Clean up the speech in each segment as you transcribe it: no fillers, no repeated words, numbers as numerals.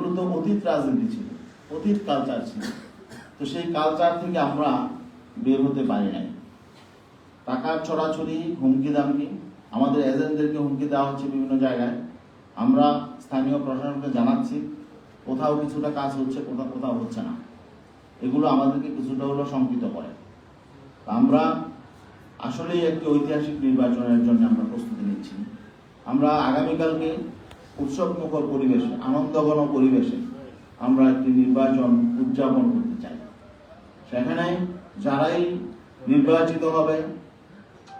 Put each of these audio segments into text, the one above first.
এগুলো তো অতীত রাজনীতি ছিল, অতীত কালচার ছিল। তো সেই কালচার থেকে আমরা বের হতে পারি নাই। টাকার ছড়াছড়ি, হুমকি দামকি, আমাদের এজেন্টদেরকে হুমকি দেওয়া হচ্ছে বিভিন্ন জায়গায়। আমরা স্থানীয় প্রশাসনকে জানাচ্ছি, কোথাও কিছুটা কাজ হচ্ছে, কোথাও কোথাও হচ্ছে না। এগুলো আমাদেরকে কিছুটা হলেও শঙ্কিত করে। আমরা আসলেই একটি ঐতিহাসিক নির্বাচনের জন্য আমরা প্রস্তুতি নিচ্ছি। আমরা আগামীকালকে উৎসবমুখর পরিবেশে, আনন্দঘন পরিবেশে আমরা একটি নির্বাচন উদযাপন করতে চাই। সেখানে যারাই নির্বাচিত হবে,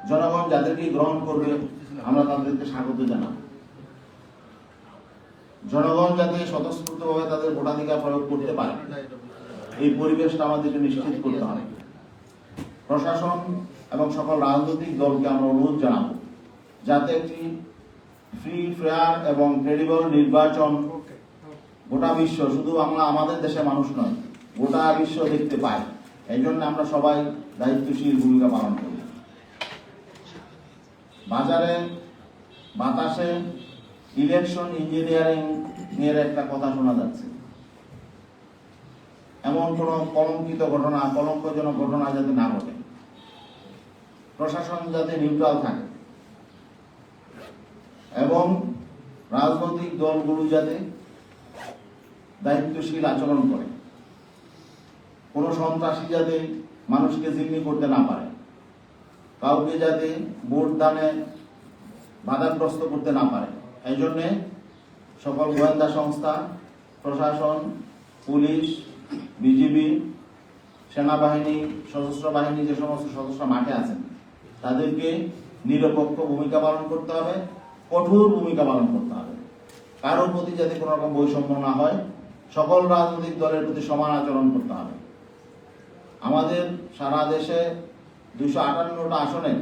জনগণ যাদেরকে গ্রহণ করবে, আমরা তাদেরকে স্বাগত জানাব। জনগণ যাতে স্বতঃস্ফূর্তভাবে তাদের ভোটাধিকার প্রয়োগ করতে পারে, এই পরিবেশটা আমাদেরকে নিশ্চিত করতে হবে। প্রশাসন এবং সকল রাজনৈতিক দলকে আমরা অনুরোধ জানাবো যাতে একটি ফ্রি, ফেয়ার এবং ক্রেডিবল নির্বাচন গোটা বিশ্ব, শুধু আমরা আমাদের দেশের মানুষ নয়, গোটা বিশ্ব দেখতে পাই। এই জন্য আমরা সবাই দায়িত্বশীল ভূমিকা পালন করি। বাজারে, বাতাসে ইলেকশন ইঞ্জিনিয়ারিং এর একটা কথা শোনা যাচ্ছে। এমন কোন কলঙ্কিত ঘটনা, কলঙ্কজনক ঘটনা যাতে না ঘটে, প্রশাসন যাতে নিউট্রাল থাকে এবং রাজনৈতিক দলগুলো যাতে দায়িত্বশীল আচরণ করে, কোন সন্ত্রাসী যাতে মানুষকে জিম্মি করতে না পারে, কাউকে যাতে ভোট দানে বাধাগ্রস্ত করতে না পারে। এই জন্যে সকল গোয়েন্দা সংস্থা, প্রশাসন, পুলিশ, বিজিবি, সেনাবাহিনী, সশস্ত্র বাহিনী, যে সমস্ত সদস্য মাঠে আছেন, তাদেরকে নিরপেক্ষ ভূমিকা পালন করতে হবে, কঠোর ভূমিকা পালন করতে হবে। কারোর প্রতি যাতে কোনো রকম বৈষম্য না হয়, সকল রাজনৈতিক দলের প্রতি সমান আচরণ করতে হবে। আমাদের সারা দেশে 258টা আসনে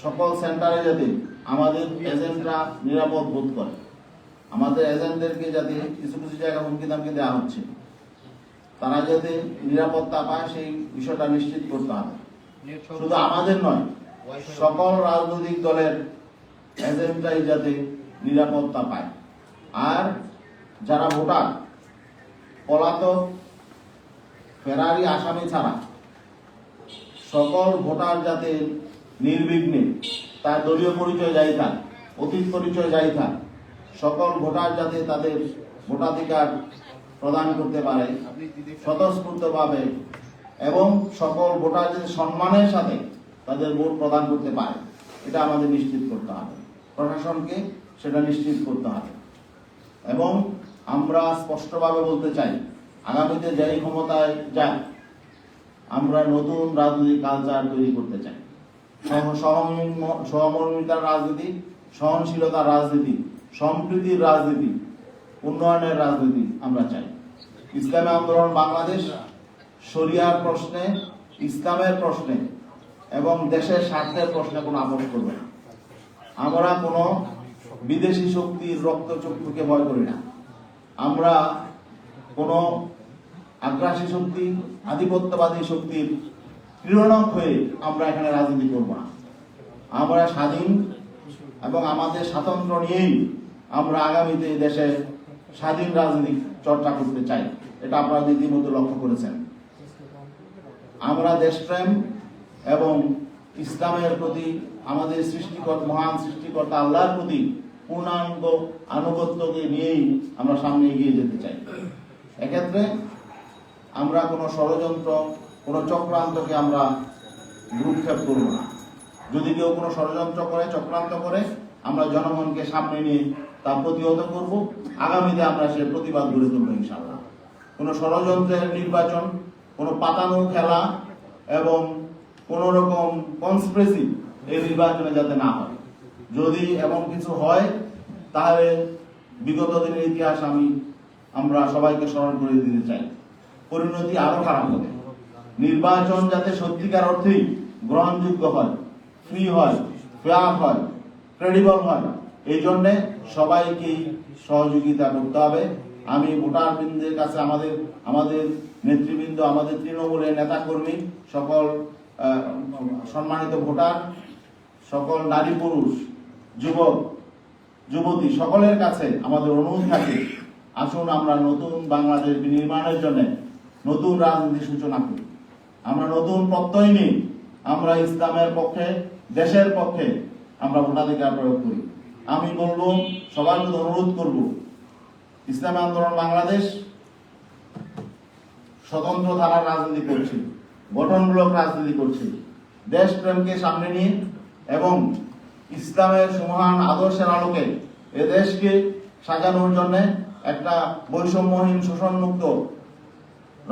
সকল সেন্টারে যাতে আমাদের এজেন্টরা নিরাপদ বোধ করে, আমাদের এজেন্টদেরকে যাতে কিছু কিছু জায়গায় হুমকি দামকি দেওয়া হচ্ছে, তারা যাতে নিরাপত্তা পায়, সেই বিষয়টা নিশ্চিত করতে হবে। শুধু আমাদের নয়, সকল রাজনৈতিক দলের এজেন্টরাই যাতে নিরাপত্তা পায়। আর যারা ভোটার, পলাতক, ফেরারি আসামি ছাড়া সকল ভোটার যাতে নির্বিঘ্নে, তার দলীয় পরিচয় যাই থাক, অতীত পরিচয় যাই থাক, সকল ভোটার যাতে তাদের ভোটাধিকার প্রদান করতে পারে স্বতঃস্ফূর্তভাবে, এবং সকল ভোটার যাতে সম্মানের সাথে তাদের ভোট প্রদান করতে পারে, এটা আমাদের নিশ্চিত করতে হবে। প্রশাসনকে সেটা নিশ্চিত করতে হবে। এবং আমরা স্পষ্টভাবে বলতে চাই, আগামীতে যেই ক্ষমতায় যায়, আমরা নতুন রাজনৈতিক কালচার তৈরি করতে চাই। সহমর্মিতার রাজনীতি, সহনশীলতার রাজনীতি, সম্প্রীতির রাজনীতি, উন্নয়নের রাজনীতি আমরা চাই। ইসলামী আন্দোলন বাংলাদেশ শরিয়ার প্রশ্নে, ইসলামের প্রশ্নে এবং দেশের স্বার্থের প্রশ্নে কোনো আপোষ করবে না। আমরা কোনো বিদেশি শক্তির রক্তচক্ষুকে ভয় করি না। আমরা কোনো আগ্রাসী শক্তি, আধিপত্যবাদী শক্তির ক্রীড়নক হয়ে আমরা এখানে রাজনীতি করব না। আমরা স্বাধীন এবং আমাদের স্বাতন্ত্র্য নিয়েই আমরা আগামীতে দেশে স্বাধীন রাজনীতি চর্চা করতে চাই। এটা আপনারা ইতিমধ্যে লক্ষ্য করেছেন। আমরা দেশপ্রেম এবং ইসলামের প্রতি, আমাদের সৃষ্টিকর্তা, মহান সৃষ্টিকর্তা আল্লাহর প্রতি পূর্ণাঙ্গ আনুগত্যকে নিয়েই আমরা সামনে এগিয়ে যেতে চাই। এক্ষেত্রে আমরা কোনো ষড়যন্ত্র, কোনো চক্রান্তকে আমরা ভ্রুক্ষেপ করব না। যদি কেউ কোনো ষড়যন্ত্র করে, চক্রান্ত করে, আমরা জনগণকে সামনে নিয়ে তা প্রতিহত করব। আগামীতে আমরা সে প্রতিবাদ গড়ে তুলব ইনশাআল্লাহ। কোনো ষড়যন্ত্রের নির্বাচন, কোনো পাতানো খেলা এবং কোনো রকম কনস্পিরেসি এই নির্বাচনে যাতে না হয়। যদি এমন কিছু হয়, তাহলে বিগত দিনের ইতিহাস আমরা সবাইকে স্মরণ করে দিতে চাই। পরিণতি আরো খারাপ হবে। নির্বাচন যাতে সত্যিকার অর্থেই গ্রহণযোগ্য হয়, ফ্রি হয়, ফেয়ার হয়, ক্রেডিবল হয়, এই জন্যে সবাইকেই সহযোগিতা করতে হবে। আমি ভোটারবৃন্দের কাছে, আমাদের নেতৃবৃন্দ, আমাদের তৃণমূলের নেতাকর্মী, সকল সম্মানিত ভোটার, সকল নারী পুরুষ, যুবক যুবতী, সকলের কাছে আমাদের অনুরোধ থাকে, আসুন আমরা নতুন বাংলাদেশ নির্মাণের জন্য নতুন রাজনীতি সূচনা করি। আমরা নতুন প্রত্যয় নিই, আমরা ইসলামের পক্ষে, দেশের পক্ষে আমরা ভোটাধিকার প্রয়োগ করি। আমি বলবো, সবার প্রতি অনুরোধ করব, ইসলামী আন্দোলন বাংলাদেশ স্বতন্ত্র ধারার রাজনীতি করছে, গঠনমূলক রাজনীতি করছে, দেশপ্রেমকে সামনে নিয়ে এবং ইসলামের সুমহান আদর্শের আলোকে এ দেশকে সাজানোর জন্য একটা বৈষম্যহীন শোষণমুক্ত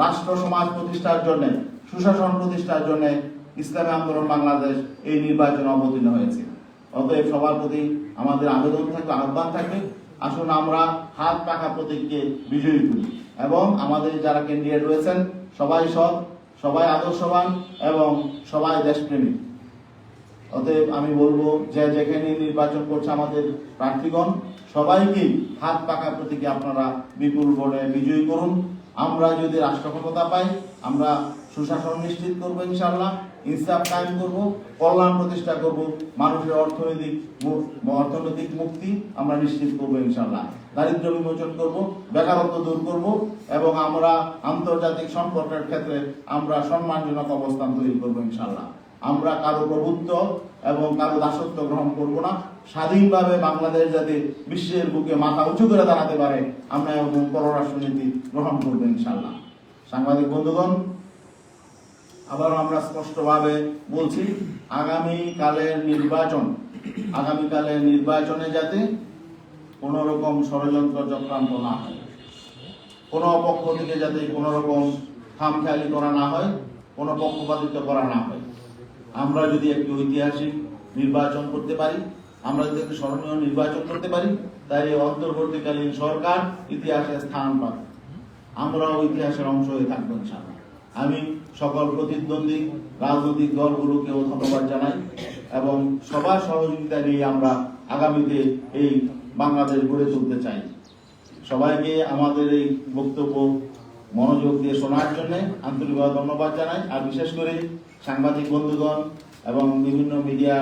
রাষ্ট্র সমাজ প্রতিষ্ঠার জন্য, সুশাসন প্রতিষ্ঠার জন্য ইসলামী আন্দোলন বাংলাদেশ এই নির্বাচনে অবতীর্ণ হয়েছে। অতএব সবার প্রতি আমাদের আবেদন থাকবে, আহ্বান থাকবে, আসুন আমরা হাত পাখা প্রতীককে বিজয়ী করি এবং আমাদের যারা ক্যান্ডিডেট রয়েছেন সবাই সৎ, সবাই আদর্শবান এবং সবাই দেশপ্রেমী। অতএব আমি বলবো, যে যেখানে নির্বাচন করছে আমাদের প্রার্থীগণ সবাইকে হাত পাকা প্রতীকে আপনারা বিপুল ভোটে বিজয়ী করুন। আমরা যদি রাষ্ট্র ক্ষমতা পাই, আমরা সুশাসন নিশ্চিত করবো ইনশাআল্লাহ, ইনসাফ কায়েম করব, কল্যাণ প্রতিষ্ঠা করব, মানুষের অর্থনৈতিক মুক্তি আমরা নিশ্চিত করবো ইনশাআল্লাহ, দারিদ্র বিমোচন করব, বেকারত্ব দূর করব এবং আমরা আন্তর্জাতিক সম্পর্কের ক্ষেত্রে আমরা সম্মানজনক অবস্থান তৈরি করবো ইনশাআল্লাহ। আমরা কারো প্রভুত্ব এবং কারো দাসত্ব গ্রহণ করব না। স্বাধীনভাবে বাংলাদেশ যাতে বিশ্বের বুকে মাথা উঁচু করে দাঁড়াতে পারে, আমরা এবং পররাষ্ট্রনীতি গ্রহণ করবো ইনশাআল্লাহ। সাংবাদিক বন্ধুগণ, আবারও আমরা স্পষ্টভাবে বলছি, আগামীকালের নির্বাচনে যাতে কোন রকম ষড়যন্ত্র চক্রান্ত না হয়, কোন পক্ষ থেকে যাতে কোন রকম খামখেয়ালি করা না হয়, কোন পক্ষপাতিত্ব করা না হয়। আমরা যদি একটি ঐতিহাসিক নির্বাচন করতে পারি, আমরা যদি একটি স্মরণীয় নির্বাচন করতে পারি, তাই অন্তর্বর্তীকালীন সরকার ইতিহাসে স্থান পাবে, আমরাও ইতিহাসের অংশ হয়ে থাকবো ইনশাআল্লাহ। আমি সকল প্রতিদ্বন্দ্বী রাজনৈতিক দলগুলোকেও ধন্যবাদ জানাই এবং সবার সহযোগিতা নিয়ে আমরা আগামীতে এই বাংলাদেশ গড়ে তুলতে চাই। সবাইকে আমাদের এই বক্তব্য মনোযোগ দিয়ে শোনার জন্য আন্তরিকভাবে ধন্যবাদ জানাই। আর বিশেষ করে সাংবাদিক বন্ধুগণ এবং বিভিন্ন মিডিয়া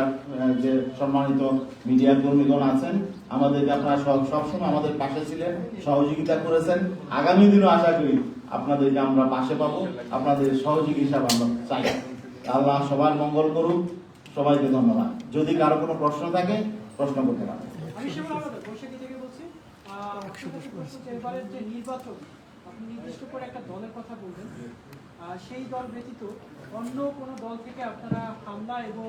যে সম্মানিত মিডিয়া কর্মীগণ আছেন, আমাদেরকে আপনারা সবসময় আমাদের পাশে ছিলেন, সহযোগিতা করেছেন। আগামী দিনও আশা করি আপনাদেরকে আমরা পাশে পাবো, আপনাদের সহযোগী হিসাবে আমরা চাই। আল্লাহ সবার মঙ্গল করুক। সবাইকে ধন্যবাদ। যদি কারো কোনো প্রশ্ন থাকে প্রশ্ন করতে পারেন। এবারের যে নির্বাচন, আপনি নির্দিষ্ট করে একটা দলের কথা বলবেন, সেই দল ব্যতীত অন্য কোনো দল থেকে আপনারা হামলা এবং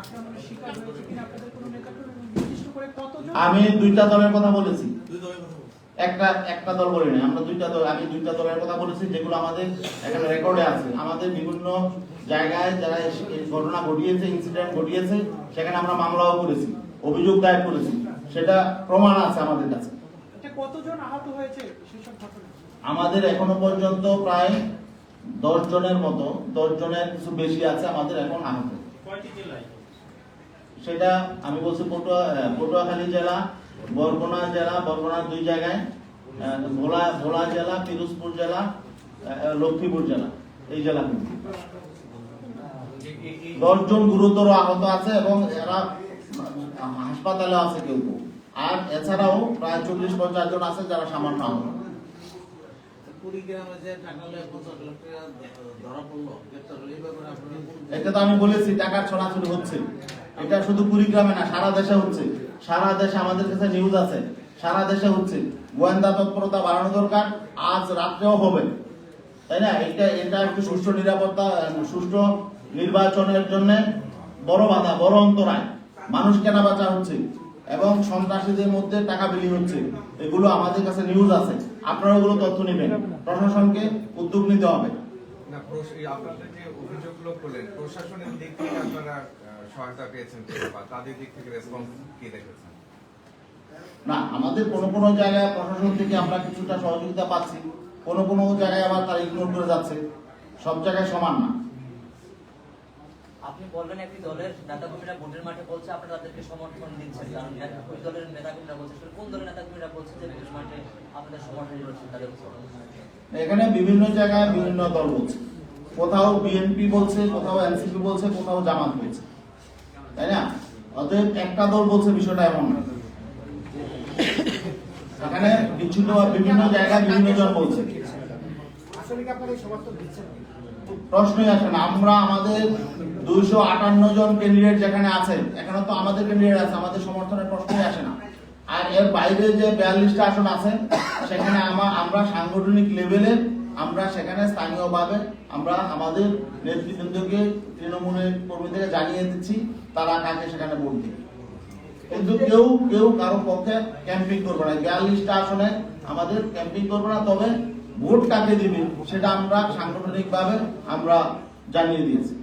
আক্রমণের শিকার হয়েছে কিনা, আপনাদের কোনো নেতাকর্মী নির্দিষ্ট করে কতজন? আমি দুইটা দলের কথা বলেছি, একটা দল বলিনি। আমরা আমি দুইটা দলের কথা বলেছি, যেগুলো আমাদের এখানে রেকর্ডে আছে। আমাদের বিভিন্ন জায়গায় যারা ঘটনা ঘটিয়েছে, ইনসিডেন্ট ঘটিয়েছে, সেখানে আমরা মামলাও করেছি, অভিযোগ দায়ের করেছি, সেটা প্রমাণ আছে আমাদের কাছে। কতজন আহত হয়েছে সেসব ঘটনা? আমাদের এখনো পর্যন্ত প্রায় 10 জনের মতো, 10 জনের কিছু বেশি আছে আমাদের এখন আহত। সেটা আমি বলছি পটুয়াখালী জেলা, বরগুনা জেলা, বরগুনার 2 জায়গায়, ভোলা জেলা, পিরোজপুর জেলা, লক্ষ্মীপুর জেলা, এই জেলা 10 জন গুরুতর আহত আছে এবং এরা হাসপাতালে আছে কেউ। আর এছাড়াও প্রায় 40-50 জন আছে যারা সামান্য আহত। এটা তো আমি বলেছি, টাকার ছড়াছড়ি হচ্ছে। এটা শুধু কুড়িগ্রামে না, সারা দেশে হচ্ছে। সারা দেশে আমাদের কাছে নিউজ আছে, সারা দেশে হচ্ছে। গোয়েন্দা তৎপরতা বাড়ানো দরকার, আজ রাত্রেও হবে, তাই না? এটা একটু সুষ্ঠু নিরাপত্তা, সুষ্ঠু নির্বাচনের জন্য বড় বাধা, বড় অন্তরায়। মানুষ কেনা বেচা হচ্ছে এবং সন্ত্রাসীদের মধ্যে টাকা বিলি হচ্ছে, এগুলো আমাদের কাছে নিউজ আছে। আপনারা ওগুলো তথ্য নেবেন, প্রশাসনকে উদ্যোগ নিতে হবে। আপনাদের যে অভিযোগগুলো করলেন, প্রশাসনের দিক থেকে আপনারা সহায়তা পেয়েছেন বা তাদের দিক থেকে রেসপন্স কি দেখেছেন? না, আমাদের কোন জায়গায় প্রশাসন থেকে আমরা কিছুটা সহযোগিতা পাচ্ছি, কোন জায়গায় আবার তারা ইগনোর করে যাচ্ছে। সব জায়গায় সমান না। আপনি বলবেন একটি দলের নেতাকর্মীরা ভোটের মাঠে বলছে আপনারা তাদেরকে সমর্থন দিচ্ছেন, কারণ ওই দলের নেতাকর্মীরা বলছে, কোন দলের নেতাকর্মীরা বলছে যে ভোটের মাঠে আপনাদের সমর্থন দিচ্ছেন তাদের? এখানে বিভিন্ন জায়গায় বিভিন্ন দল বলছে, কোথাও বিএনপি বলছে, কোথাও এনসিপি বলছে, কোথাও জামাত বলছে, তাই না? অতএব একটা দল বলছে বিষয়টা এমন না। এখানে বিভিন্ন জায়গায় বিভিন্ন জন বলছে, আসলে কি আপনারা এই সমর্থন দিচ্ছেন? প্রশ্নই আসে না। আমরা আমাদের 258 জন ক্যান্ডিডেট যেখানে আছেন, এখানে তো আমাদের ক্যান্ডিডেট আছে, আমাদের সমর্থনের প্রশ্নই আসে না। আর এর বাইরে যে 42টা আসন আছে সেখানে আমরা সাংগঠনিক লেভেলে আমরা সেখানে স্থানীয়ভাবে আমরা আমাদের নেতৃবৃন্দকে তৃণমূলের কর্মীদেরকে জানিয়ে দিচ্ছি তারা কাকে সেখানে ভোট দিবে। কিন্তু কেউ কারো পক্ষে ক্যাম্পিং করবে না। 42টা আসনে আমাদের ক্যাম্পিং করবে না, তবে ভোট কাকে দিবে সেটা আমরা সাংগঠনিকভাবে আমরা জানিয়ে দিয়েছি।